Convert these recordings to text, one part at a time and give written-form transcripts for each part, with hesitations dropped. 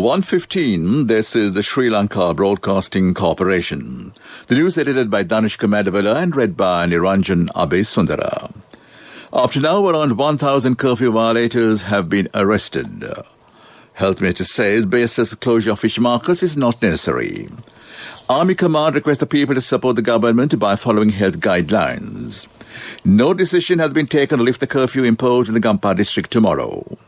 1:15, this is the Sri Lanka Broadcasting Corporation. The news edited by Danushka Madavella and read by Niranjan Abesundara. Up to now, around 1,000 curfew violators have been arrested. Health Minister says Base's closure of fish markets is not necessary. Army Command requests the people to support the government by following health guidelines. No decision has been taken to lift the curfew imposed in the Gampa district tomorrow.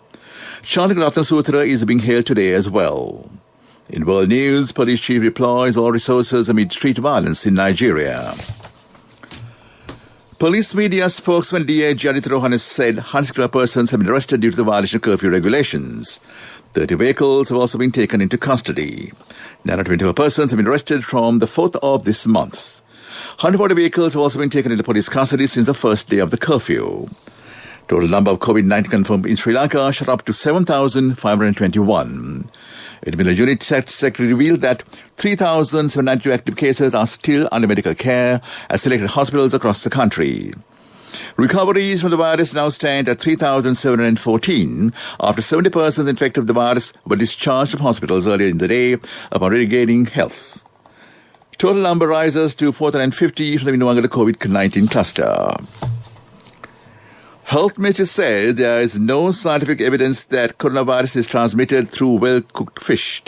Chanting Ratna Sutra is being held today as well. In world news, police chief deploys all resources amid street violence in Nigeria. Police media spokesman D.A. Jadith Rohan has said 100 persons have been arrested due to the violation of curfew regulations. 30 vehicles have also been taken into custody. 924 persons have been arrested from the 4th of this month. 140 vehicles have also been taken into police custody since the first day of the curfew. Total number of COVID-19 confirmed in Sri Lanka shot up to 7,521. Administrative Unit Secretary revealed that 3,792 active cases are still under medical care at selected hospitals across the country. Recoveries from the virus now stand at 3,714 after 70 persons infected with the virus were discharged from hospitals earlier in the day upon regaining health. Total number rises to 4,050 from the Minwangala COVID-19 cluster. Health Minister says there is no scientific evidence that coronavirus is transmitted through well-cooked fish.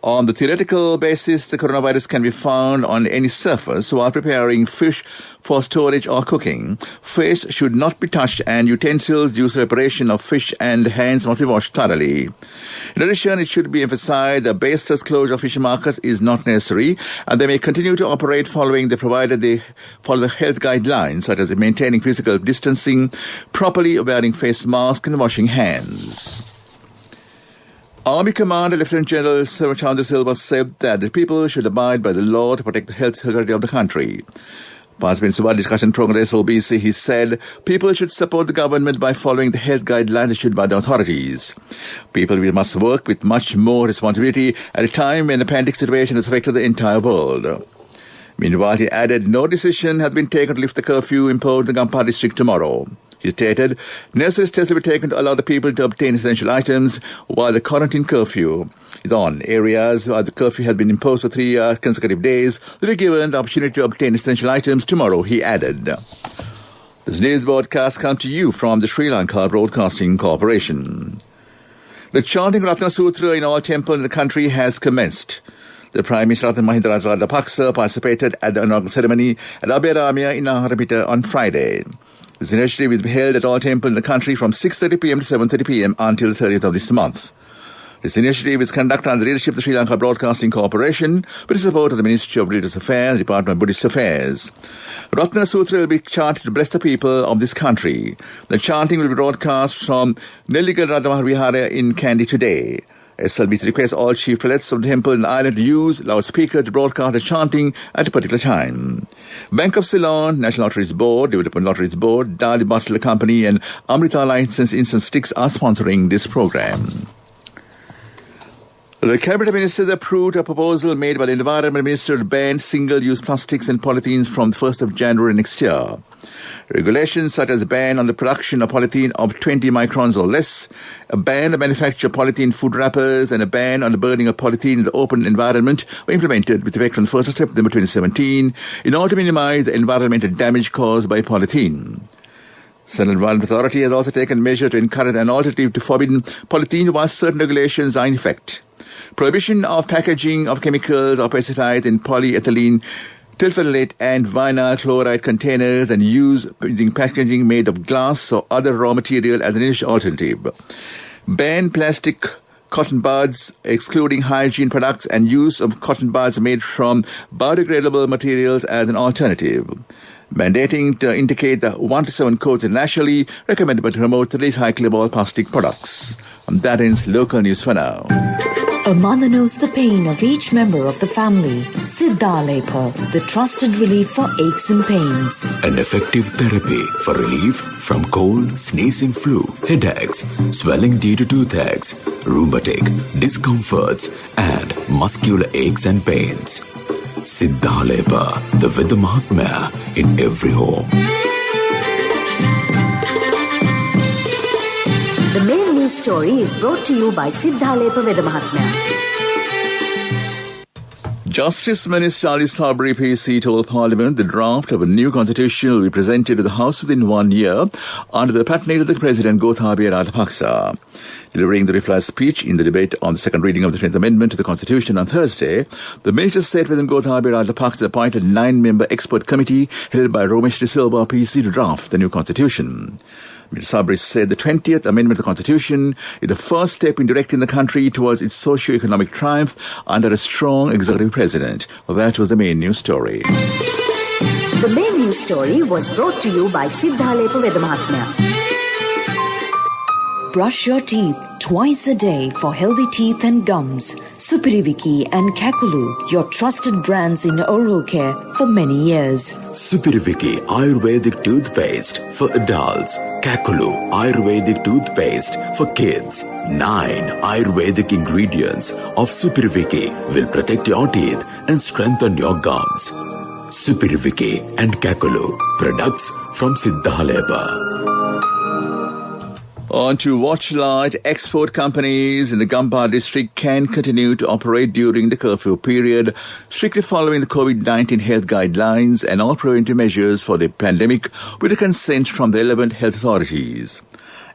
On the theoretical basis, the coronavirus can be found on any surface while preparing fish for storage or cooking. Fish should not be touched and utensils used for preparation of fish and hands must be washed thoroughly. In addition, it should be emphasized that Base's closure of fish markets is not necessary and they may continue to operate provided they follow the health guidelines such as maintaining physical distancing, properly wearing face masks and washing hands. Army Commander Lieutenant General Chandra Silva said that the people should abide by the law to protect the health security of the country. Participants in one discussion program at SLBC, he said people should support the government by following the health guidelines issued by the authorities. People must work with much more responsibility at a time when the pandemic situation has affected the entire world. Meanwhile, he added no decision has been taken to lift the curfew imposed in the Gampa district tomorrow. He stated, necessary steps will be taken to allow the people to obtain essential items while the quarantine curfew is on. Areas where the curfew has been imposed for 3 consecutive days will be given the opportunity to obtain essential items tomorrow, he added. This news broadcast comes to you from the Sri Lanka Broadcasting Corporation. The chanting Ratna Sutra in all temples in the country has commenced. The Prime Minister Mahinda Rajapaksa participated at the inaugural ceremony at Abhiramaya in Naharapita on Friday. This initiative is held at all temples in the country from 6:30 p.m. to 7:30 p.m. until the 30th of this month. This initiative is conducted under the leadership of the Sri Lanka Broadcasting Corporation with the support of the Ministry of Religious Affairs, Department of Buddhist Affairs. Ratna Sutra will be chanted to bless the people of this country. The chanting will be broadcast from Nelligal Radhamahar Vihara in Kandy today. SLBC requests all chief prelates of the temple in the island to use loudspeaker to broadcast the chanting at a particular time. Bank of Ceylon, National Lotteries Board, Development Lotteries Board, Dali Butler Company and Amrita License Instant Sticks are sponsoring this program. The Cabinet Ministers approved a proposal made by the Environment Minister to ban single-use plastics and polythenes from the 1st of January next year. Regulations such as a ban on the production of polythene of 20 microns or less, a ban on the manufacture of polythene food wrappers, and a ban on the burning of polythene in the open environment were implemented with effect on the 1st of September 2017 in order to minimize the environmental damage caused by polythene. Central Environment Authority has also taken measures to encourage an alternative to forbidden polythene while certain regulations are in effect. Prohibition of packaging of chemicals or pesticides in polyethylene, terephthalate and vinyl chloride containers and using packaging made of glass or other raw material as an initial alternative. Ban plastic cotton buds, excluding hygiene products, and use of cotton buds made from biodegradable materials as an alternative. Mandating to indicate the 1 to 7 codes internationally recommended to promote recyclable plastic products. And that ends local news for now. A mother knows the pain of each member of the family. Siddhalepa, the trusted relief for aches and pains. An effective therapy for relief from cold, sneezing, flu, headaches, swelling due to toothaches, rheumatic, discomforts, and muscular aches and pains. Siddhalepa, the Vidya Mahatmya in every home. The main news story is brought to you by Siddhalepa Vedamahatmya. Justice Minister Ali Sabri PC told Parliament the draft of a new constitution will be presented to the House within 1 year under the patronage of the President Gotabaya Rajapaksa. Delivering the reply speech in the debate on the second reading of the 10th Amendment to the Constitution on Thursday, the minister said President Gotabaya Rajapaksa appointed a 9-member expert committee headed by Romesh De Silva PC to draft the new constitution. Mr. Sabri said the 20th Amendment to the Constitution is the first step in directing the country towards its socio-economic triumph under a strong executive president. Well, that was the main news story. The main news story was brought to you by Siddhalepa Vedamahatmya. Brush your teeth twice a day for healthy teeth and gums. Supiriviki and Kakulu, your trusted brands in oral care for many years. Supiriviki Ayurvedic toothpaste for adults. Kakulu Ayurvedic toothpaste for kids. 9 Ayurvedic ingredients of Supiriviki will protect your teeth and strengthen your gums. Supiriviki and Kakulu, products from Siddhalepa. On to Watchlight, export companies in the Gamba district can continue to operate during the curfew period, strictly following the COVID-19 health guidelines and all preventive measures for the pandemic with the consent from the relevant health authorities.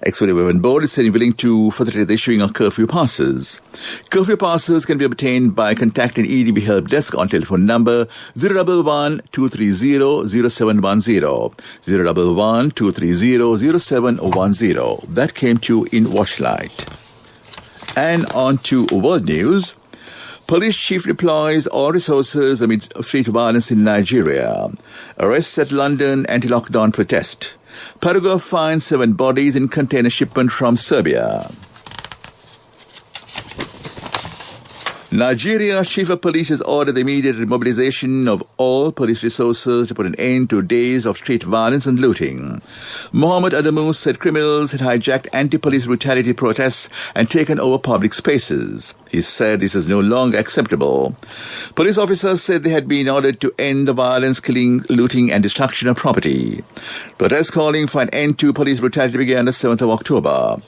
Export Development Board is saying willing to facilitate the issuing of curfew passes. Curfew passes can be obtained by contacting EDB Help Desk on telephone number 011-230-0710. 011-230-0710. That came to you in Watchlight. And on to world news. Police chief deploys all resources amid street violence in Nigeria. Arrests at London anti-lockdown protest. Paraguay finds 7 bodies in container shipment from Serbia. Nigeria's chief of police has ordered the immediate mobilization of all police resources to put an end to days of street violence and looting. Mohammed Adamu said criminals had hijacked anti-police brutality protests and taken over public spaces. He said this was no longer acceptable. Police officers said they had been ordered to end the violence, killing, looting and destruction of property. Protests calling for an end to police brutality began on the 7th of October.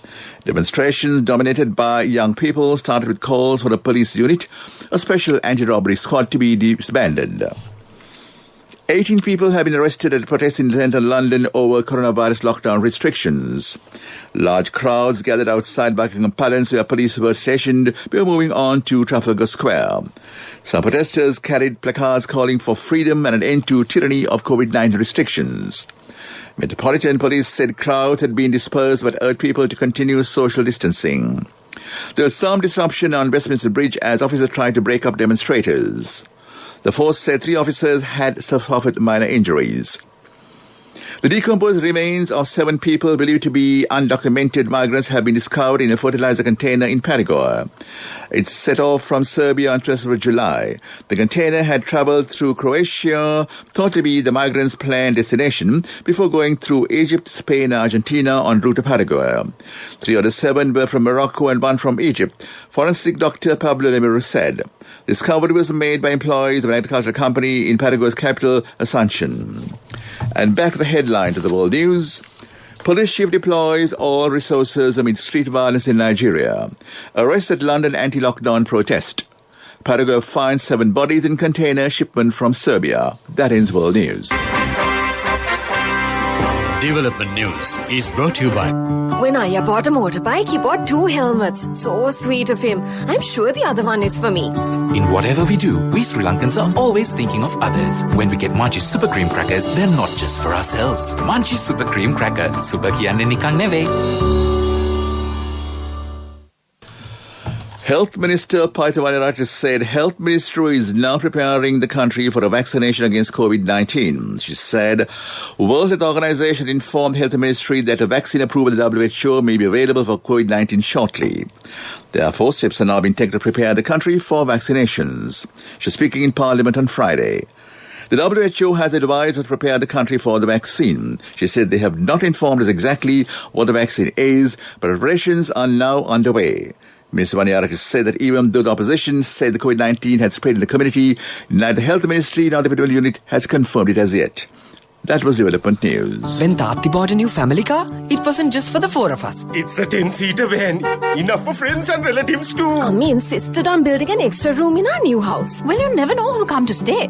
Demonstrations dominated by young people started with calls for the police unit, a special anti-robbery squad, to be disbanded. 18 people have been arrested at protests in central London over coronavirus lockdown restrictions. Large crowds gathered outside Buckingham Palace where police were stationed before moving on to Trafalgar Square. Some protesters carried placards calling for freedom and an end to tyranny of COVID-19 restrictions. Metropolitan Police said crowds had been dispersed but urged people to continue social distancing. There was some disruption on Westminster Bridge as officers tried to break up demonstrators. The force said 3 officers had suffered minor injuries. The decomposed remains of 7 people believed to be undocumented migrants have been discovered in a fertilizer container in Paraguay. It set off from Serbia on 12th of July. The container had travelled through Croatia, thought to be the migrants' planned destination, before going through Egypt, Spain and Argentina en route to Paraguay. 3 of the 7 were from Morocco and 1 from Egypt, forensic doctor Pablo Lemiro said. Discovery was made by employees of an agricultural company in Paraguay's capital, Asuncion. And back to the headlines of the world news. Police chief deploys all resources amid street violence in Nigeria. Arrest at London anti-lockdown protest. Paraguay finds 7 bodies in container shipment from Serbia. That ends world news. Development News is brought to you by... When Aya bought a motorbike, he bought 2 helmets. So sweet of him. I'm sure the other one is for me. In whatever we do, we Sri Lankans are always thinking of others. When we get Munchies Super Cream Crackers, they're not just for ourselves. Munchies Super Cream Cracker. Super kiyanne nikan neve. Health Minister Paita Vaniraj said Health Ministry is now preparing the country for a vaccination against COVID-19. She said World Health Organization informed Health Ministry that a vaccine approved by the WHO may be available for COVID-19 shortly. Therefore, steps are now being taken to prepare the country for vaccinations. She's speaking in Parliament on Friday. The WHO has advised us to prepare the country for the vaccine. She said they have not informed us exactly what the vaccine is, but preparations are now underway. Mr. Vaniraj said that even though the opposition said the COVID-19 had spread in the community, neither the Health Ministry nor the Federal Unit has confirmed it as yet. That was development news. When Tati bought a new family car, it wasn't just for the four of us. It's a 10-seater van. Enough for friends and relatives too. Mummy insisted on building an extra room in our new house. Well, you never know who'll come to stay.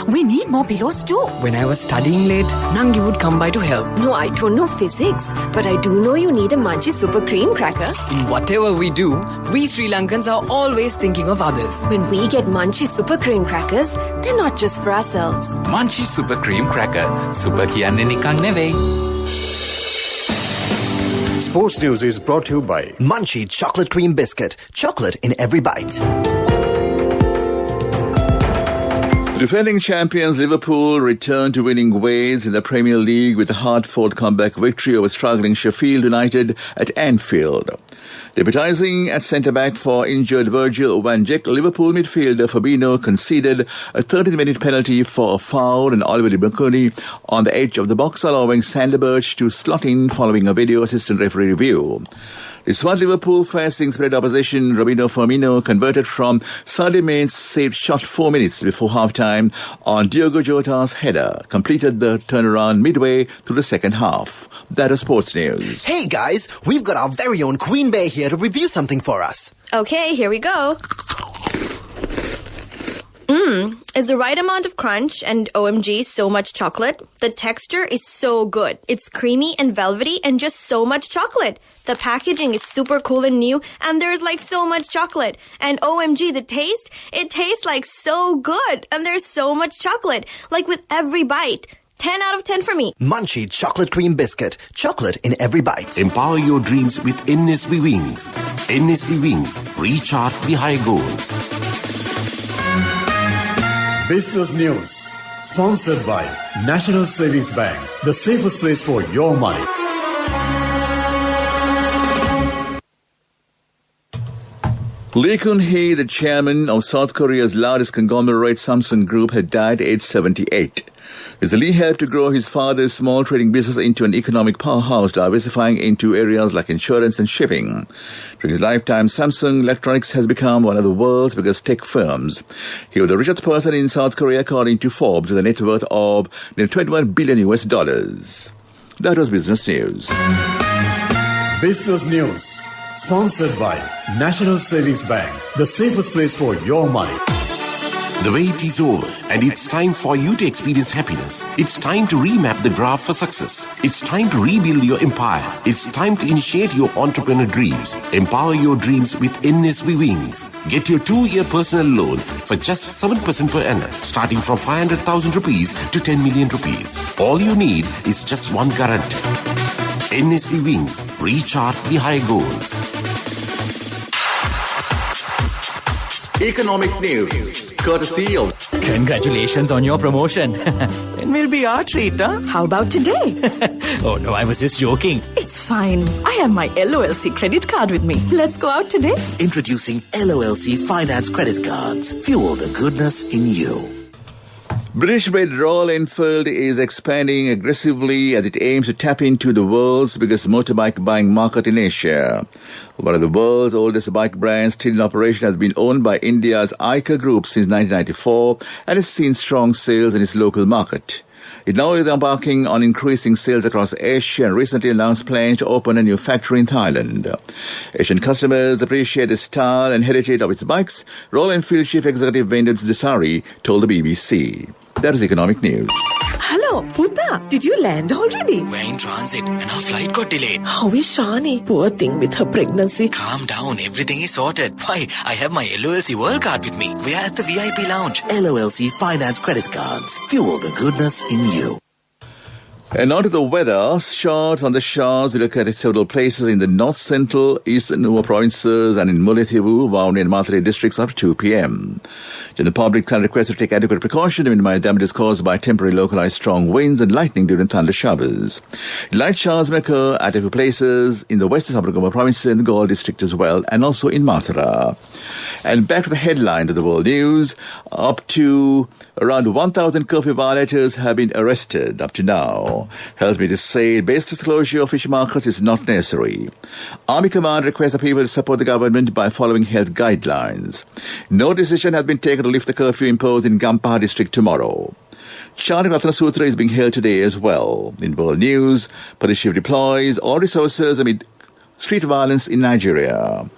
We need more pillows too. When I was studying late, Nangi would come by to help. No, I don't know physics, but I do know you need a Munchie Super Cream Cracker. In whatever we do, we Sri Lankans are always thinking of others. When we get Munchie Super Cream Crackers, they're not just for ourselves. Munchie Super Cream Cracker. Super kiyanne nikan නෙවෙයි. Sports News is brought to you by Munchie Chocolate Cream Biscuit. Chocolate in every bite. Defending champions Liverpool returned to winning ways in the Premier League with a hard-fought comeback victory over struggling Sheffield United at Anfield. Deputising at centre-back for injured Virgil van Dijk, Liverpool midfielder Fabinho conceded a 30th-minute penalty for a foul and Oliver Liverpool on the edge of the box, allowing Sanderberg to slot in following a video assistant referee review. Despite Liverpool facing spread opposition, Roberto Firmino converted from Sadio Mane's saved shot 4 minutes before half-time on Diogo Jota's header, completed the turnaround midway through the second half. That is sports news. Hey guys, we've got our very own Queen Bee here to review something for us. Okay, here we go. It's the right amount of crunch and OMG, so much chocolate. The texture is so good. It's creamy and velvety and just so much chocolate. The packaging is super cool and new and there's like so much chocolate. And OMG, the taste, it tastes like so good and there's so much chocolate. Like with every bite. 10 out of 10 for me. Munchie Chocolate Cream Biscuit. Chocolate in every bite. Empower your dreams with NSB Wings. NSB Wings. Recharge the high goals. Business News. Sponsored by National Savings Bank. The safest place for your money. Lee Kun-hee, the chairman of South Korea's largest conglomerate Samsung Group, had died at age 78. Mr. Lee helped to grow his father's small trading business into an economic powerhouse, diversifying into areas like insurance and shipping. During his lifetime, Samsung Electronics has become one of the world's biggest tech firms. He was the richest person in South Korea, according to Forbes, with a net worth of nearly $21 billion US. That was Business News. Business News. Sponsored by National Savings Bank. The safest place for your money. The wait is over and it's time for you to experience happiness. It's time to remap the graph for success. It's time to rebuild your empire. It's time to initiate your entrepreneur dreams. Empower your dreams with NSB Wings. Get your 2-year personal loan for just 7% per annum, starting from 500,000 rupees to 10 million rupees. All you need is just one guarantee. NSB Wings. Recharge the high goals. Economic news, courtesy of... Congratulations on your promotion. It will be our treat, huh? How about today? Oh no, I was just joking. It's fine. I have my LOLC credit card with me. Let's go out today. Introducing LOLC Finance Credit Cards. Fuel the goodness in you. British-bred Royal Enfield is expanding aggressively as it aims to tap into the world's biggest motorbike buying market in Asia. One of the world's oldest bike brands, still in operation, has been owned by India's Eicher Group since 1994 and has seen strong sales in its local market. It now is embarking on increasing sales across Asia and recently announced plans to open a new factory in Thailand. Asian customers appreciate the style and heritage of its bikes, Royal Enfield Chief Executive Vendu Desari told the BBC. That is economic news. Hello, Puta. Did you land already? We're in transit and our flight got delayed. How is Shani? Poor thing with her pregnancy. Calm down, everything is sorted. Why, I have my LOLC World Card with me. We are at the VIP lounge. LOLC Finance Credit Cards. Fuel the goodness in you. And on to the weather. Short on the shores, we look at several places in the north central, eastern Nuwa provinces and in Mullaitivu, Vauni and Mathare districts up to 2 p.m. The public can request to take adequate precaution to minimize damages caused by temporary localized strong winds and lightning during thunder showers. Light showers may occur at a few places in the western Sabaragama province and the Gaul district as well, and also in Mathura. And back to the headline of the world news. Up to around 1,000 curfew violators have been arrested up to now. Health ministers say base closure of fish markets is not necessary. Army Command requests the people to support the government by following health guidelines. No decision has been taken to lift the curfew imposed in Gampaha district tomorrow. Charting Ratana Sutra is being held today as well. In world news, police chief deploys all resources amid street violence in Nigeria.